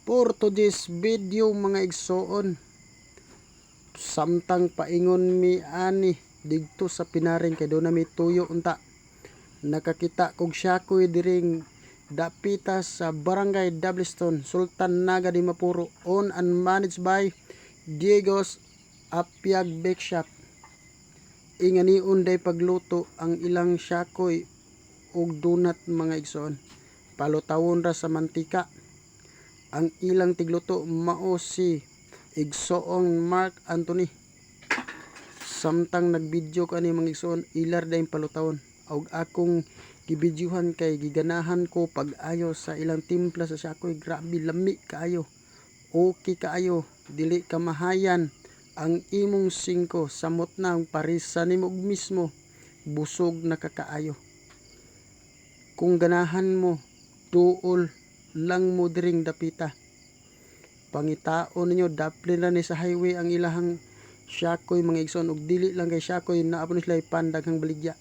For today's video mga igsoon, samtang paingon mi ani didto sa pinaring kay do na mi tuyo unta. Nakakita kog syakoy diring dapita sa Barangay Dableston, Sultan Naga di Mapuro, owned and managed by Diego's Apyag Bake Shop. Inganiun day pagluto ang ilang syakoy ug donut mga igsoon. Palutawon ra sa mantika. Ang ilang tigluto mao si igsoong Mark Anthony. Samtang nagbidyo kani mga igsoon, ilar dayong palutawon. Og akong gibidyohan kay giganahan ko pag-ayo sa ilang timpla sa syakoy. Grabe lami kaayo. Okay kaayo, dili ka mahayan ang imong 5 samot na ang parisa nimo mismo. Busog na kakaayo. Kung ganahan mo, tuol lang mo diring dapita. Pangitaon ninyo, daplin na ni sa highway ang ilahang syakoy mga igsoon, ug dili lang kay syakoy na apon sila pandaghang baligya.